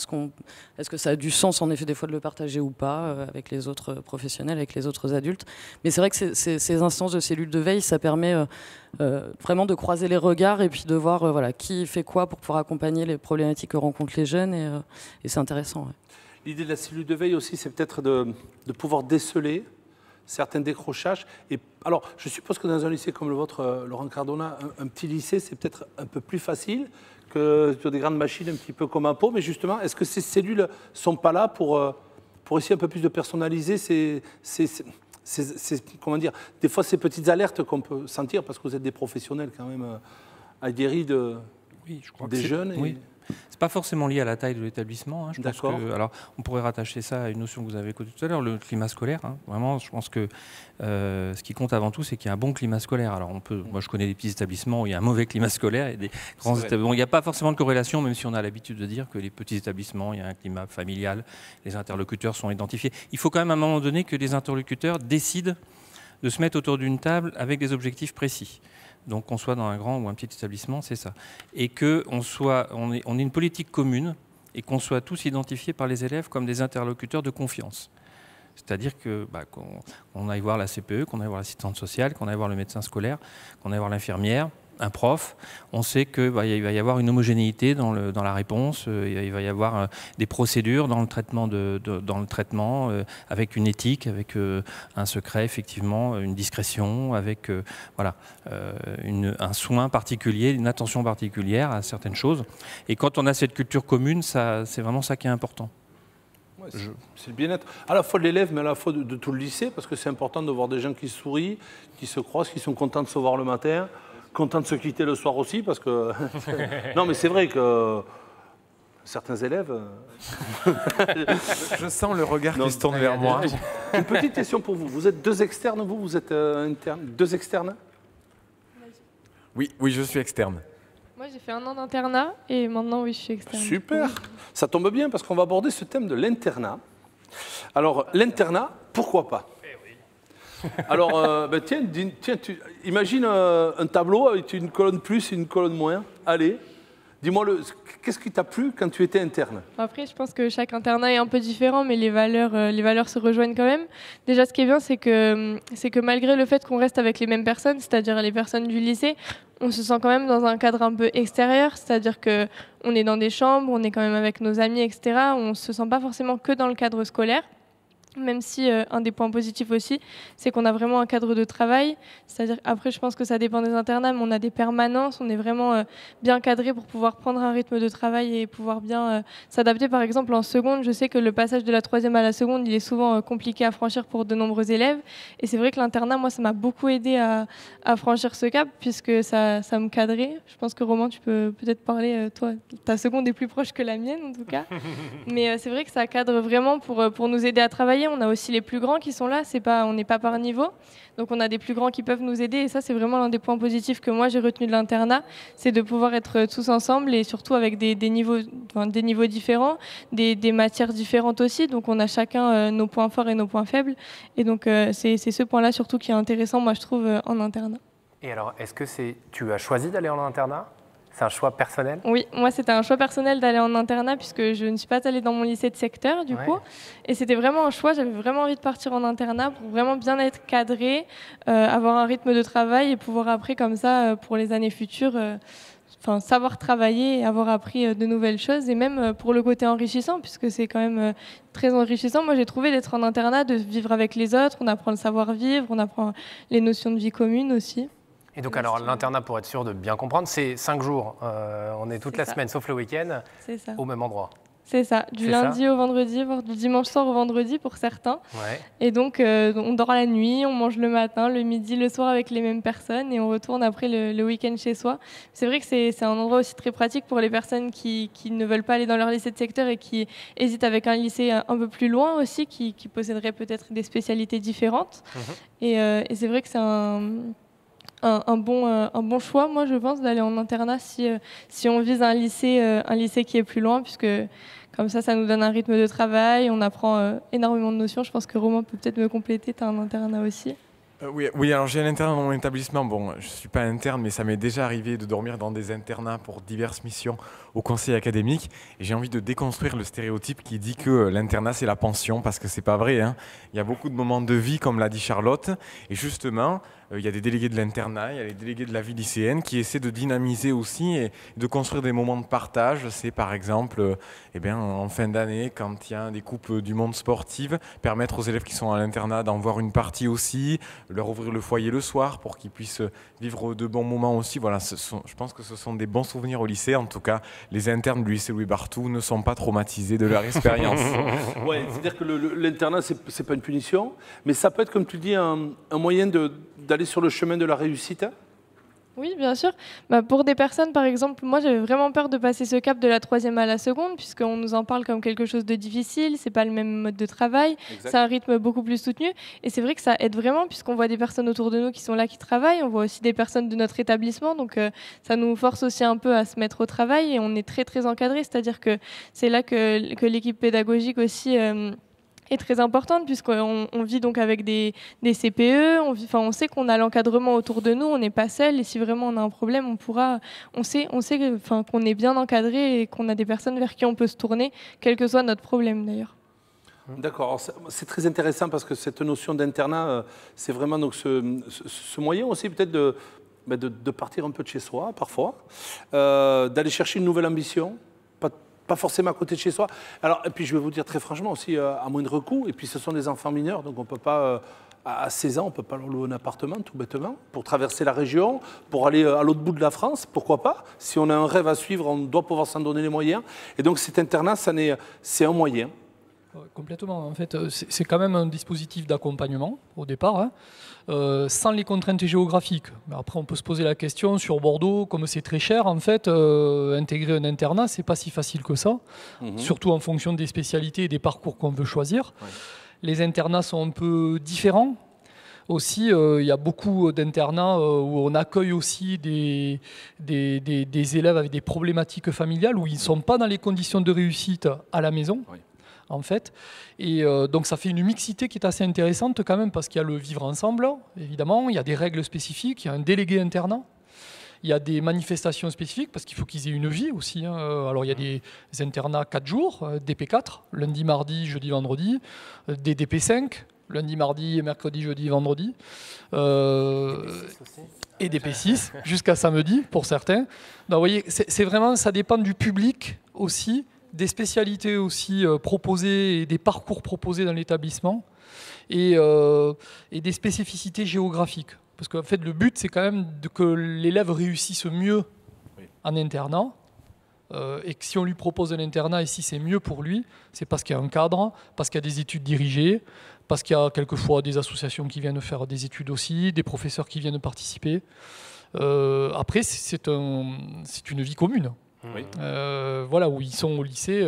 Est-ce que ça a du sens en effet des fois de le partager ou pas avec les autres professionnels, avec les autres adultes. Mais c'est vrai que ces instances de cellules de veille, ça permet vraiment de croiser les regards et puis de voir voilà, qui fait quoi pour pouvoir accompagner les problématiques que rencontrent les jeunes, et c'est intéressant. Ouais. L'idée de la cellule de veille aussi, c'est peut-être de pouvoir déceler certains décrochages. Et alors, je suppose que dans un lycée comme le vôtre, Laurent Cardona, un petit lycée, c'est peut-être un peu plus facile que sur des grandes machines un petit peu comme un pot. Mais justement, est-ce que ces cellules ne sont pas là pour essayer un peu plus de personnaliser comment dire, des fois ces petites alertes qu'on peut sentir, parce que vous êtes des professionnels quand même aguerris des jeunes. Oui. C'est pas forcément lié à la taille de l'établissement. Hein. Je pense que, alors, on pourrait rattacher ça à une notion que vous avez évoquée tout à l'heure, le climat scolaire. Hein. Vraiment, je pense que ce qui compte avant tout, c'est qu'il y a un bon climat scolaire. Alors, moi, je connais des petits établissements où il y a un mauvais climat scolaire et des grands établissements. Il n'y a pas forcément de corrélation, même si on a l'habitude de dire que les petits établissements, il y a un climat familial, les interlocuteurs sont identifiés. Il faut quand même à un moment donné que les interlocuteurs décident de se mettre autour d'une table avec des objectifs précis. Donc qu'on soit dans un grand ou un petit établissement, c'est ça. Et qu'on ait une politique commune et qu'on soit tous identifiés par les élèves comme des interlocuteurs de confiance. C'est-à-dire qu'on aille voir la CPE, qu'on aille voir l'assistante sociale, qu'on aille voir le médecin scolaire, qu'on aille voir l'infirmière, un prof. On sait qu'il va y avoir une homogénéité dans la réponse, il va y avoir des procédures dans le traitement, avec une éthique, avec un secret, effectivement, une discrétion, avec un soin particulier, une attention particulière à certaines choses. Et quand on a cette culture commune, c'est vraiment ça qui est important. Ouais, c'est le bien-être à la fois de l'élève, mais à la fois de tout le lycée, parce que c'est important de voir des gens qui sourient, qui se croisent, qui sont contents de se voir le matin, contents de se quitter le soir aussi, parce que... non, mais c'est vrai que certains élèves... Je sens le regard qui se tourne vers moi. Une petite question pour vous. Vous êtes deux externes, vous êtes interne. Deux externes? Oui, je suis externe. Moi, j'ai fait 1 an d'internat et maintenant, oui, je suis externe. Super. Ça tombe bien parce qu'on va aborder ce thème de l'internat. Alors, l'internat, pourquoi pas? Alors, tiens, imagine un tableau avec une colonne plus et une colonne moins. Allez, dis-moi, qu'est-ce qui t'a plu quand tu étais interne? Après, je pense que chaque internat est un peu différent, mais les valeurs se rejoignent quand même. Déjà, ce qui est bien, c'est que malgré le fait qu'on reste avec les mêmes personnes, c'est-à-dire les personnes du lycée, on se sent quand même dans un cadre un peu extérieur, c'est-à-dire qu'on est dans des chambres, on est quand même avec nos amis, etc. On ne se sent pas forcément que dans le cadre scolaire. Même si un des points positifs aussi, c'est qu'on a vraiment un cadre de travail. C'est-à-dire, après, je pense que ça dépend des internats, mais on a des permanences, on est vraiment bien cadré pour pouvoir prendre un rythme de travail et pouvoir bien s'adapter. Par exemple, en seconde, je sais que le passage de la 3e à la seconde, il est souvent compliqué à franchir pour de nombreux élèves. Et c'est vrai que l'internat, moi, ça m'a beaucoup aidé à franchir ce cap, puisque ça me cadrait. Je pense que Romain, tu peux peut-être parler, toi, ta seconde est plus proche que la mienne, en tout cas. Mais c'est vrai que ça cadre vraiment pour nous aider à travailler. On a aussi les plus grands qui sont là, on n'est pas par niveau. Donc on a des plus grands qui peuvent nous aider et ça c'est vraiment l'un des points positifs que moi j'ai retenu de l'internat, c'est de pouvoir être tous ensemble et surtout avec des niveaux différents, des matières différentes aussi. Donc on a chacun nos points forts et nos points faibles. Et donc c'est ce point-là surtout qui est intéressant, moi je trouve, en internat. Et alors, est-ce que tu as choisi d'aller en internat ? C'est un choix personnel? Oui, moi c'était un choix personnel d'aller en internat puisque je ne suis pas allée dans mon lycée de secteur du coup. Et c'était vraiment un choix, j'avais vraiment envie de partir en internat pour vraiment bien être cadrée, avoir un rythme de travail et pouvoir après comme ça pour les années futures savoir travailler et avoir appris de nouvelles choses, et même pour le côté enrichissant, puisque c'est quand même très enrichissant. Moi, j'ai trouvé d'être en internat, de vivre avec les autres, on apprend le savoir-vivre, on apprend les notions de vie commune aussi. Et donc, alors, l'internat, pour être sûr de bien comprendre, c'est 5 jours. On est toute la semaine, sauf le week-end, au même endroit. C'est ça, du lundi au vendredi, voire du dimanche soir au vendredi pour certains. Ouais. Et donc, on dort la nuit, on mange le matin, le midi, le soir avec les mêmes personnes et on retourne après le week-end chez soi. C'est vrai que c'est un endroit aussi très pratique pour les personnes qui ne veulent pas aller dans leur lycée de secteur et qui hésitent avec un lycée un peu plus loin aussi, qui posséderait peut-être des spécialités différentes. Et c'est vrai que c'est un bon choix, moi je pense, d'aller en internat si on vise un lycée qui est plus loin, puisque comme ça nous donne un rythme de travail, on apprend énormément de notions. Je pense que Romain peut peut-être me compléter, tu as un internat aussi. Oui, alors j'ai un internat dans mon établissement. Bon, je ne suis pas interne, mais ça m'est déjà arrivé de dormir dans des internats pour diverses missions au conseil académique. Et j'ai envie de déconstruire le stéréotype qui dit que l'internat, c'est la pension, parce que ce n'est pas vrai, hein. Il y a beaucoup de moments de vie, comme l'a dit Charlotte. Et justement, il y a des délégués de l'internat, il y a les délégués de la vie lycéenne qui essaient de dynamiser aussi et de construire des moments de partage. C'est par exemple, en fin d'année, quand il y a des coupes du monde sportive, permettre aux élèves qui sont à l'internat d'en voir une partie aussi, leur ouvrir le foyer le soir pour qu'ils puissent vivre de bons moments aussi. Voilà, je pense que ce sont des bons souvenirs au lycée. En tout cas, les internes du lycée Louis Barthou ne sont pas traumatisés de leur expérience. Oui, c'est-à-dire que l'internat, c'est pas une punition, mais ça peut être, comme tu dis, un moyen d'aller sur le chemin de la réussite. Oui, bien sûr. Pour des personnes, par exemple, moi j'avais vraiment peur de passer ce cap de la 3e à la seconde, puisqu'on nous en parle comme quelque chose de difficile, c'est pas le même mode de travail, c'est un rythme beaucoup plus soutenu. Et c'est vrai que ça aide vraiment, puisqu'on voit des personnes autour de nous qui sont là, qui travaillent, on voit aussi des personnes de notre établissement, donc ça nous force aussi un peu à se mettre au travail et on est très très encadré, c'est-à-dire que c'est là que l'équipe pédagogique aussi est très importante, puisqu'on vit donc avec des CPE, on sait qu'on a l'encadrement autour de nous, on n'est pas seul, et si vraiment on a un problème, on sait qu'on est bien encadré et qu'on a des personnes vers qui on peut se tourner, quel que soit notre problème d'ailleurs. D'accord, c'est très intéressant parce que cette notion d'internat, c'est vraiment donc ce moyen aussi peut-être de partir un peu de chez soi parfois, d'aller chercher une nouvelle ambition. Pas forcément à côté de chez soi. Alors, et puis je vais vous dire très franchement aussi, à moindre coût, et puis ce sont des enfants mineurs, donc on ne peut pas, à 16 ans, on ne peut pas leur louer un appartement, tout bêtement, pour traverser la région, pour aller à l'autre bout de la France, pourquoi pas. Si on a un rêve à suivre, on doit pouvoir s'en donner les moyens. Et donc cet internat, c'est un moyen. Complètement. En fait, c'est quand même un dispositif d'accompagnement au départ, hein, sans les contraintes géographiques. Mais après, on peut se poser la question sur Bordeaux, comme c'est très cher, en fait, intégrer un internat, c'est pas si facile que ça, surtout en fonction des spécialités et des parcours qu'on veut choisir. Ouais. Les internats sont un peu différents. Aussi, il y a beaucoup d'internats où on accueille aussi des élèves avec des problématiques familiales, où ils ne sont pas dans les conditions de réussite à la maison. Oui. En fait. Et donc ça fait une mixité qui est assez intéressante quand même, parce qu'il y a le vivre ensemble, évidemment, il y a des règles spécifiques, il y a un délégué internat, il y a des manifestations spécifiques, parce qu'il faut qu'ils aient une vie aussi, hein. Alors il y a des internats 4 jours, DP4, lundi, mardi, jeudi, vendredi, des DP5, lundi, mardi, mercredi, jeudi, vendredi, et DP6, jusqu'à samedi pour certains. Donc vous voyez, c'est vraiment, ça dépend du public aussi, des spécialités aussi proposées et des parcours proposés dans l'établissement et des spécificités géographiques. Parce qu'en fait, le but, c'est quand même que l'élève réussisse mieux en internat et que si on lui propose un internat et si c'est mieux pour lui, c'est parce qu'il y a un cadre, parce qu'il y a des études dirigées, parce qu'il y a quelquefois des associations qui viennent faire des études aussi, des professeurs qui viennent participer. Après, c'est une vie commune. Oui. Voilà, où ils sont au lycée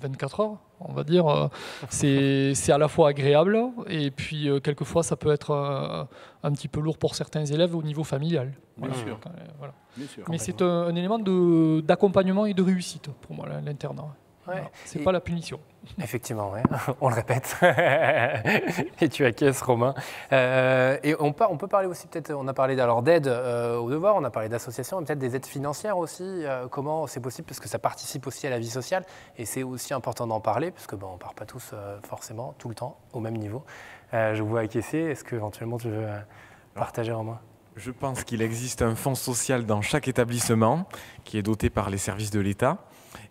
24 heures, on va dire. C'est à la fois agréable et puis quelquefois ça peut être un petit peu lourd pour certains élèves au niveau familial. Bien sûr. Voilà. Bien sûr. Mais c'est un élément d'accompagnement et de réussite pour moi, l'internat. Ouais. C'est pas la punition. Effectivement, ouais. On le répète. Et tu acquiesces, Romain. Et on peut parler aussi, peut-être, on a parlé d'aide aux devoirs, on a parlé d'associations, peut-être des aides financières aussi. Comment c'est possible, parce que ça participe aussi à la vie sociale. Et c'est aussi important d'en parler, parce qu'on ne part pas tous forcément, tout le temps, au même niveau. Je vous vois acquiescer. Est-ce qu'éventuellement tu veux partager, Romain ? Je pense qu'il existe un fonds social dans chaque établissement qui est doté par les services de l'État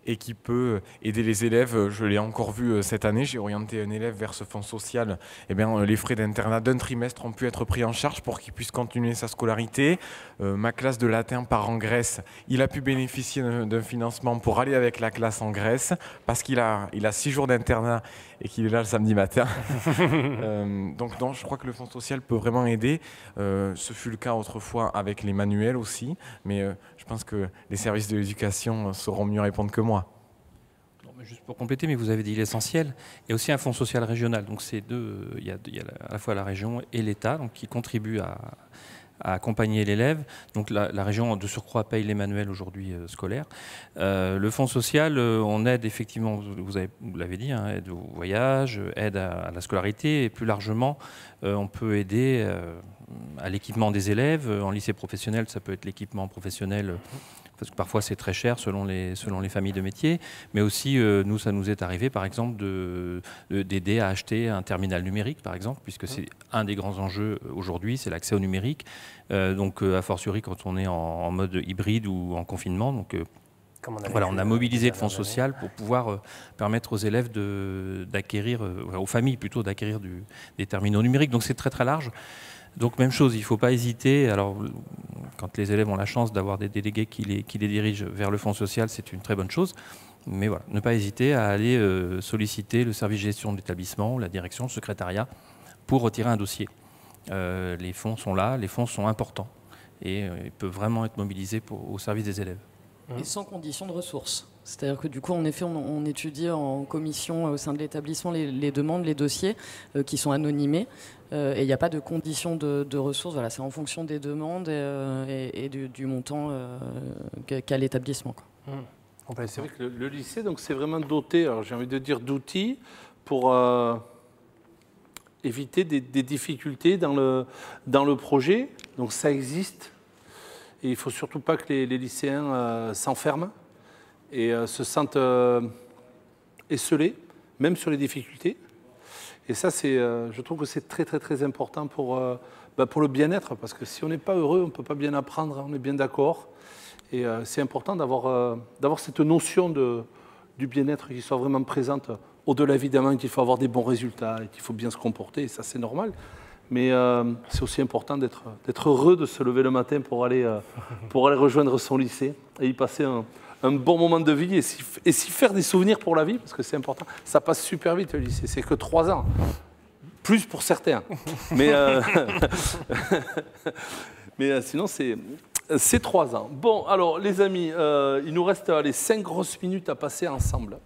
et qui peut aider les élèves. Je l'ai encore vu cette année, j'ai orienté un élève vers ce fonds social. Eh bien, les frais d'internat d'un trimestre ont pu être pris en charge pour qu'il puisse continuer sa scolarité. Ma classe de latin part en Grèce. Il a pu bénéficier d'un financement pour aller avec la classe en Grèce parce qu'il a 6 jours d'internat et qu'il est là le samedi matin. Donc non, je crois que le fonds social peut vraiment aider. Ce fut le cas autrefois avec les manuels aussi, mais je pense que les services de l'éducation sauront mieux répondre que moi. Juste pour compléter, mais vous avez dit l'essentiel, il y a aussi un fonds social régional. Donc c'est deux, il y a à la fois la région et l'État donc, qui contribuent à accompagner l'élève. Donc la région, de surcroît, paye les manuels aujourd'hui scolaires. Le fonds social, on aide effectivement, vous l'avez dit, hein, aide au voyage, aide à la scolarité, et plus largement, on peut aider à l'équipement des élèves. En lycée professionnel, ça peut être l'équipement professionnel, parce que parfois c'est très cher selon les familles de métiers, mais aussi, nous, ça nous est arrivé, par exemple, d'aider à acheter un terminal numérique, par exemple, puisque c'est un des grands enjeux aujourd'hui, c'est l'accès au numérique, donc a fortiori quand on est en mode hybride ou en confinement. Donc, voilà, on a mobilisé le fonds social pour pouvoir permettre aux élèves d'acquérir, aux familles plutôt, d'acquérir des terminaux numériques, donc c'est très très large. Donc même chose, il ne faut pas hésiter. Alors, quand les élèves ont la chance d'avoir des délégués qui les dirigent vers le fonds social, c'est une très bonne chose. Mais voilà, ne pas hésiter à aller solliciter le service de gestion de l'établissement, la direction, le secrétariat, pour retirer un dossier. Les fonds sont là, les fonds sont importants et ils peuvent vraiment être mobilisés au service des élèves. Et sans condition de ressources. C'est-à-dire que du coup, en effet, on étudie en commission au sein de l'établissement les demandes, les dossiers qui sont anonymés. Et il n'y a pas de condition de ressources. Voilà, c'est en fonction des demandes et du montant qu'a l'établissement. C'est vrai que le lycée, donc, c'est vraiment doté, alors j'ai envie de dire, d'outils pour éviter des difficultés dans le projet. Donc ça existe. Et il ne faut surtout pas que les lycéens s'enferment et se sentent esselés, même sur les difficultés. Et ça, je trouve que c'est très, très, très important pour le bien-être, parce que si on n'est pas heureux, on ne peut pas bien apprendre, on est bien d'accord. Et c'est important d'avoir cette notion du bien-être qui soit vraiment présente, au-delà évidemment qu'il faut avoir des bons résultats et qu'il faut bien se comporter, et ça c'est normal. Mais c'est aussi important d'être heureux de se lever le matin pour aller rejoindre son lycée et y passer un bon moment de vie et s'y faire des souvenirs pour la vie, parce que c'est important. Ça passe super vite le lycée, c'est que 3 ans. Plus pour certains. Mais sinon, c'est 3 ans. Bon, alors les amis, il nous reste 5 grosses minutes à passer ensemble.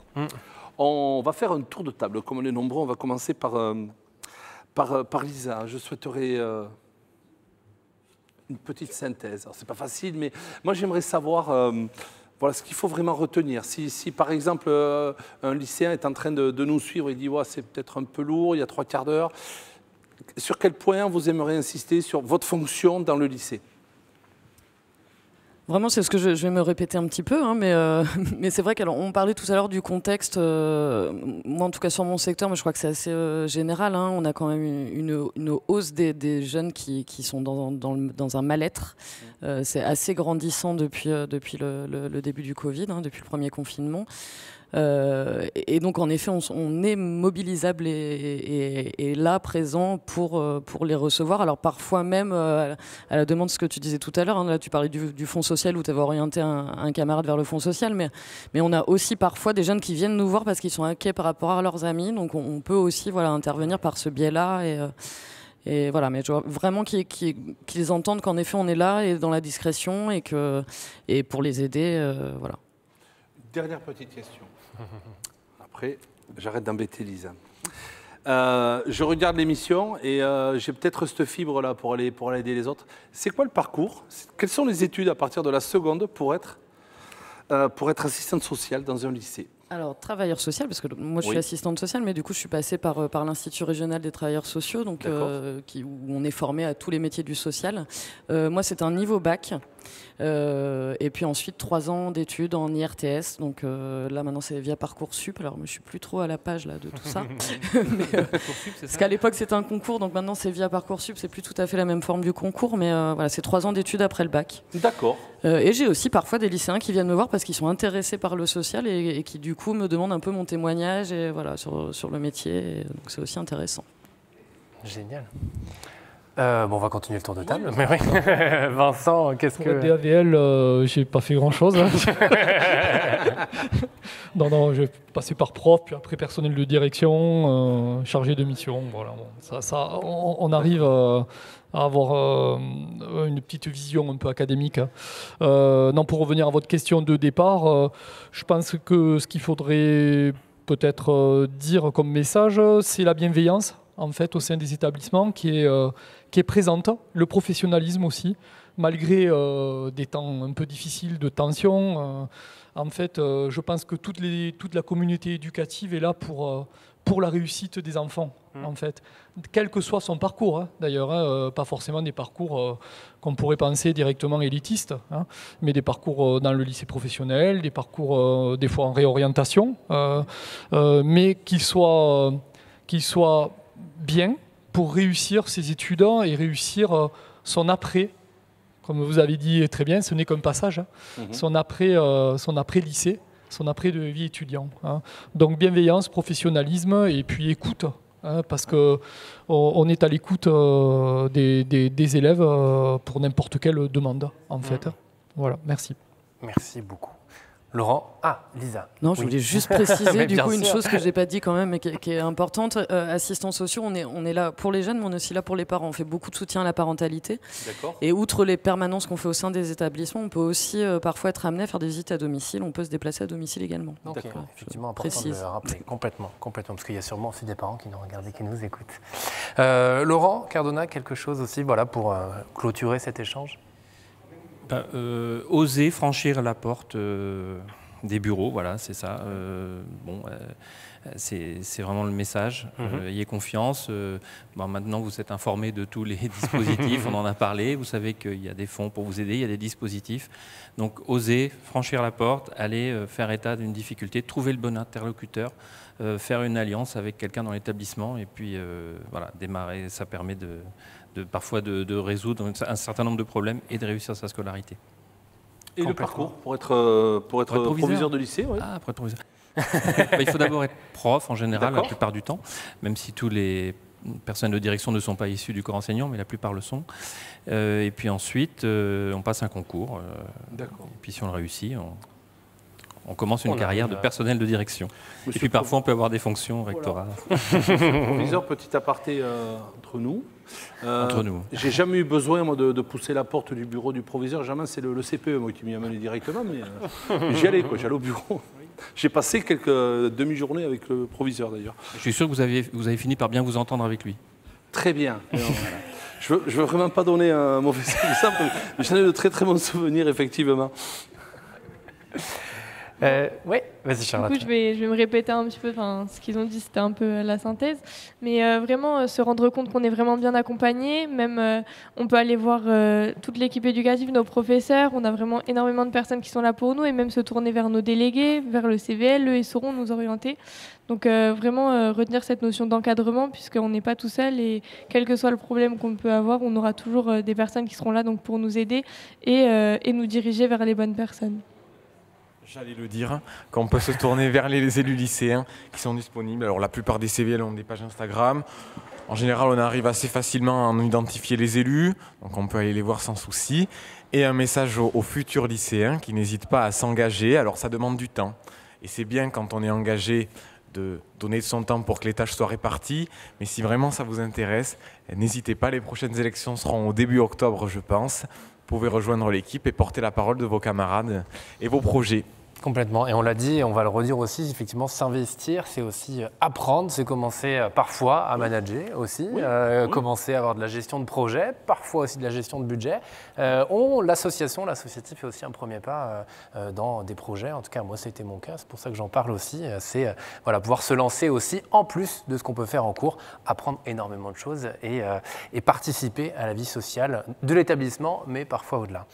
On va faire un tour de table. Comme on est nombreux, on va commencer par Lisa. Je souhaiterais une petite synthèse. C'est pas facile, mais moi j'aimerais savoir voilà, ce qu'il faut vraiment retenir. Si par exemple un lycéen est en train de nous suivre et dit ouais, c'est peut-être un peu lourd, il y a 3/4 d'heure, sur quel point vous aimeriez insister sur votre fonction dans le lycée ? Vraiment, c'est ce que je vais me répéter un petit peu, hein, mais c'est vrai qu'on parlait tout à l'heure du contexte, moi en tout cas sur mon secteur, mais je crois que c'est assez général, hein, on a quand même une hausse des jeunes qui sont dans un mal-être. C'est assez grandissant depuis le début du Covid, hein, depuis le premier confinement. Et donc en effet on est mobilisable et là présent pour les recevoir. Alors parfois même à la demande de ce que tu disais tout à l'heure, hein, là tu parlais du fonds social où tu avais orienté un camarade vers le fonds social, mais on a aussi parfois des jeunes qui viennent nous voir parce qu'ils sont inquiets par rapport à leurs amis, donc on peut aussi intervenir par ce biais-là et voilà, mais je vois vraiment qu'ils entendent qu'en effet on est là et dans la discrétion et pour les aider, voilà. Dernière petite question. Après, j'arrête d'embêter Lisa. Je regarde l'émission et j'ai peut-être cette fibre-là pour aller aider les autres. C'est quoi le parcours ? Quelles sont les études à partir de la seconde pour être assistante sociale dans un lycée ? Alors, travailleur social, parce que moi je suis assistante sociale, mais du coup je suis passée par l'Institut régional des travailleurs sociaux, donc, où on est formé à tous les métiers du social. Moi c'est un niveau bac. Et puis ensuite 3 ans d'études en IRTS. Donc là maintenant c'est via Parcoursup. Alors je suis plus trop à la page là de tout ça. Mais, parce qu'à l'époque c'était un concours, donc maintenant c'est via Parcoursup. C'est plus tout à fait la même forme du concours, mais voilà, c'est 3 ans d'études après le bac. D'accord. Et j'ai aussi parfois des lycéens qui viennent me voir parce qu'ils sont intéressés par le social et qui du coup me demandent un peu mon témoignage et voilà sur le métier. Et donc c'est aussi intéressant. Génial. Bon, on va continuer le tour de table. Mais oui. Vincent, qu'est-ce Pour que... DAVL, j'ai pas fait grand-chose. Hein. non, j'ai passé par prof, puis après personnel de direction, chargé de mission. Voilà, bon, on arrive à avoir une petite vision un peu académique. Hein. Non, pour revenir à votre question de départ, je pense que ce qu'il faudrait peut-être dire comme message, c'est la bienveillance en fait au sein des établissements qui est présente, le professionnalisme aussi, malgré des temps un peu difficiles de tension. En fait, je pense que toute la communauté éducative est là pour la réussite des enfants, en fait, quel que soit son parcours, hein, d'ailleurs, hein, pas forcément des parcours qu'on pourrait penser directement élitistes, hein, mais des parcours dans le lycée professionnel, des parcours des fois en réorientation, mais qu'ils soient bien pour réussir ses études et réussir son après. Comme vous avez dit très bien, ce n'est qu'un passage, hein, son après-lycée, son après de vie étudiant. Hein. Donc bienveillance, professionnalisme et puis écoute, hein, parce qu'on est à l'écoute des élèves pour n'importe quelle demande, en fait. Voilà, merci. Merci beaucoup. Laurent. Ah, Lisa. Non, je voulais juste préciser du coup une sûr. chose que je n'ai pas dit quand même, mais qui est importante. Assistants sociaux, on est là pour les jeunes, mais on est aussi là pour les parents. On fait beaucoup de soutien à la parentalité. D'accord. Et outre les permanences qu'on fait au sein des établissements, on peut aussi parfois être amené à faire des visites à domicile. On peut se déplacer à domicile également. Ok, Voilà, effectivement, important de le rappeler. Complètement, parce qu'il y a sûrement aussi des parents qui nous regardent et qui nous écoutent. Laurent Cardona, quelque chose aussi, voilà, pour clôturer cet échange. Oser franchir la porte des bureaux, voilà, c'est ça. C'est vraiment le message. Ayez confiance. Maintenant, vous êtes informés de tous les dispositifs, on en a parlé. Vous savez qu'il y a des fonds pour vous aider, il y a des dispositifs. Donc, osez franchir la porte, aller faire état d'une difficulté, trouver le bon interlocuteur, faire une alliance avec quelqu'un dans l'établissement et puis voilà, démarrer. Ça permet parfois de résoudre un certain nombre de problèmes et de réussir sa scolarité. Et le parcours pour être proviseur de lycée, oui. Ah, pour être proviseur. Il faut d'abord être prof en général, la plupart du temps, même si tous les personnes de direction ne sont pas issues du corps enseignant, mais la plupart le sont. Et puis ensuite, on passe un concours. D'accord. Et puis si on le réussit, on commence une carrière de personnel de direction. Et puis parfois, on peut avoir des fonctions au rectorat. Proviseur, petit aparté entre nous. Entre nous. J'ai jamais eu besoin moi, de pousser la porte du bureau du proviseur. Jamais, c'est le CPE moi, qui m'y a amené directement, mais j'y allais, j'allais au bureau. J'ai passé quelques demi-journées avec le proviseur d'ailleurs. Je suis sûr que vous avez fini par bien vous entendre avec lui. Très bien. Je veux vraiment pas donner un mauvais exemple, mais j'en ai de très très bons souvenirs effectivement. Oui, vas-y Charlotte. Du coup, je vais me répéter un petit peu, ce qu'ils ont dit, c'était un peu la synthèse. Mais vraiment, se rendre compte qu'on est vraiment bien accompagné. Même, on peut aller voir toute l'équipe éducative, nos professeurs. On a vraiment énormément de personnes qui sont là pour nous. Et même se tourner vers nos délégués, vers le CVL, eux, ils sauront nous orienter. Donc vraiment, retenir cette notion d'encadrement, puisqu'on n'est pas tout seul. Et quel que soit le problème qu'on peut avoir, on aura toujours des personnes qui seront là donc, pour nous aider et nous diriger vers les bonnes personnes. J'allais le dire, qu'on peut se tourner vers les élus lycéens qui sont disponibles. Alors la plupart des CVL ont des pages Instagram. En général, on arrive assez facilement à en identifier les élus, donc on peut aller les voir sans souci. Et un message aux futurs lycéens qui n'hésitent pas à s'engager. Alors ça demande du temps. Et c'est bien quand on est engagé de donner de son temps pour que les tâches soient réparties. Mais si vraiment ça vous intéresse, n'hésitez pas. Les prochaines élections seront au début octobre, je pense. Vous pouvez rejoindre l'équipe et porter la parole de vos camarades et vos projets. Complètement. Et on l'a dit, et on va le redire aussi, effectivement, s'investir, c'est aussi apprendre, c'est commencer parfois à manager aussi, commencer à avoir de la gestion de projet, parfois aussi de la gestion de budget. L'associatif est aussi un premier pas dans des projets. En tout cas, moi, c'était mon cas, c'est pour ça que j'en parle aussi. C'est pouvoir se lancer aussi, en plus de ce qu'on peut faire en cours, apprendre énormément de choses et participer à la vie sociale de l'établissement, mais parfois au-delà.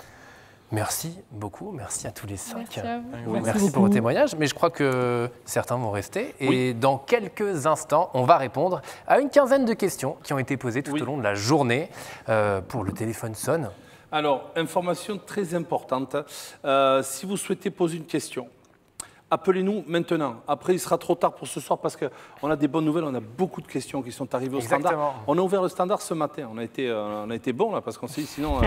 Merci beaucoup, merci à tous les 5. Merci à vous. Merci pour vos témoignages, mais je crois que certains vont rester. Et dans quelques instants, on va répondre à une quinzaine de questions qui ont été posées tout au long de la journée pour le téléphone sonne. Alors, information très importante. Si vous souhaitez poser une question, appelez-nous maintenant. Après, il sera trop tard pour ce soir parce qu'on a des bonnes nouvelles. On a beaucoup de questions qui sont arrivées au standard. On a ouvert le standard ce matin. On a été bon là parce qu'on s'est dit sinon,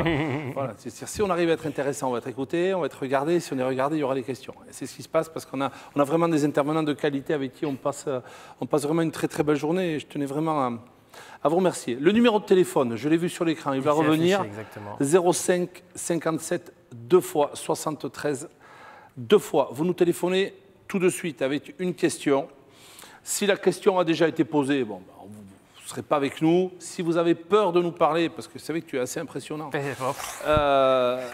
voilà, si on arrive à être intéressant, on va être écouté, on va être regardé. Si on est regardé, il y aura des questions. Et c'est ce qui se passe parce qu'on a vraiment des intervenants de qualité avec qui on passe vraiment une très très belle journée. Et je tenais vraiment à vous remercier. Le numéro de téléphone, je l'ai vu sur l'écran, il va revenir. 05 57 2 fois 73. 2 fois, vous nous téléphonez tout de suite avec une question. Si la question a déjà été posée, bon, vous ne serez pas avec nous. Si vous avez peur de nous parler, parce que vous savez que tu es assez impressionnant. Il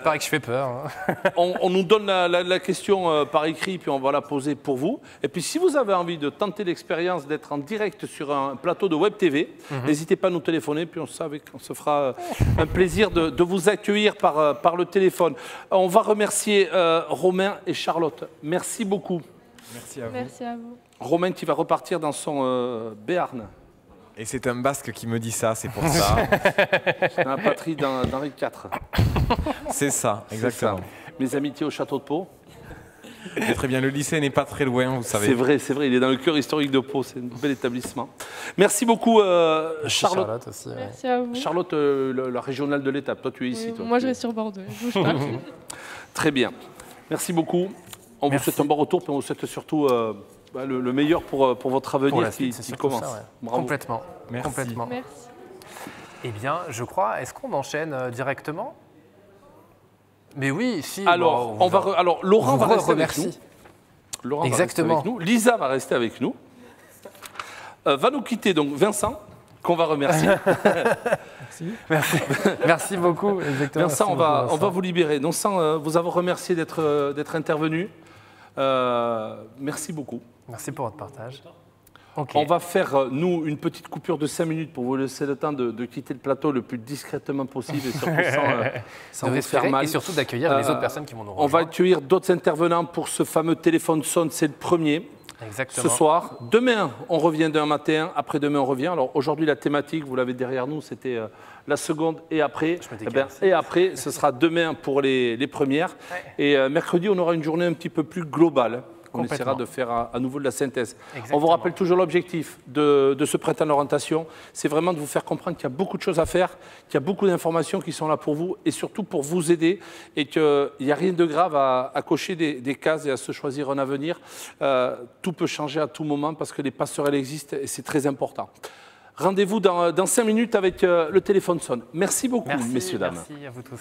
paraît que je fais peur. Hein. On nous donne la question par écrit, puis on va la poser pour vous. Et puis si vous avez envie de tenter l'expérience d'être en direct sur un plateau de Web TV, n'hésitez pas à nous téléphoner, puis on se fera un plaisir de vous accueillir par le téléphone. On va remercier Romain et Charlotte. Merci beaucoup. Merci à vous. Merci à vous. Romain qui va repartir dans son Béarn. Et c'est un Basque qui me dit ça, c'est pour ça. C'est dans la patrie d'Henri IV. C'est ça, exactement. Ça. Mes amitiés au château de Pau. Et très bien, le lycée n'est pas très loin, vous savez. C'est vrai, il est dans le cœur historique de Pau, c'est un bel établissement. Merci beaucoup Charlotte. Aussi, Merci à vous. Charlotte, la régionale de l'étape, toi tu es ici. Oui, toi, moi je reste sur Bordeaux, je bouge pas. Très bien, merci beaucoup. On vous souhaite un bon retour, puis on vous souhaite surtout le meilleur pour votre avenir qui commence. Ça, Complètement. Merci. Complètement. Merci. Eh bien, je crois, est-ce qu'on enchaîne directement? Mais oui, si. Alors, alors Laurent va rester avec nous. Laurent Exactement. va rester avec nous. Lisa va rester avec nous. Va nous quitter donc Vincent, qu'on va remercier. Merci. Merci beaucoup. Exactement. Vincent, on va vous libérer. Donc, sans vous avoir remercié d'être intervenu. Merci beaucoup. Merci pour votre partage. Okay. On va faire, nous, une petite coupure de 5 minutes pour vous laisser le temps de quitter le plateau le plus discrètement possible et surtout sans vous faire mal. Et surtout d'accueillir les autres personnes qui vont nous rejoindre. On va accueillir d'autres intervenants pour ce fameux téléphone sonne, c'est le premier. Exactement. Ce soir. Demain, on revient d'un matin. Après-demain, on revient. Alors aujourd'hui, la thématique, vous l'avez derrière nous, c'était la seconde et après. Et après, ce sera demain pour les premières. Ouais. Et mercredi, on aura une journée un petit peu plus globale. On essaiera de faire à nouveau de la synthèse. Exactement. On vous rappelle toujours l'objectif de ce printemps d'orientation, c'est vraiment de vous faire comprendre qu'il y a beaucoup de choses à faire, qu'il y a beaucoup d'informations qui sont là pour vous et surtout pour vous aider et qu'il n'y a rien de grave à cocher des cases et à se choisir un avenir. Tout peut changer à tout moment parce que les passerelles existent et c'est très important. Rendez-vous dans 5 minutes avec le téléphone sonne. Merci beaucoup, messieurs, dames. Merci à vous tous.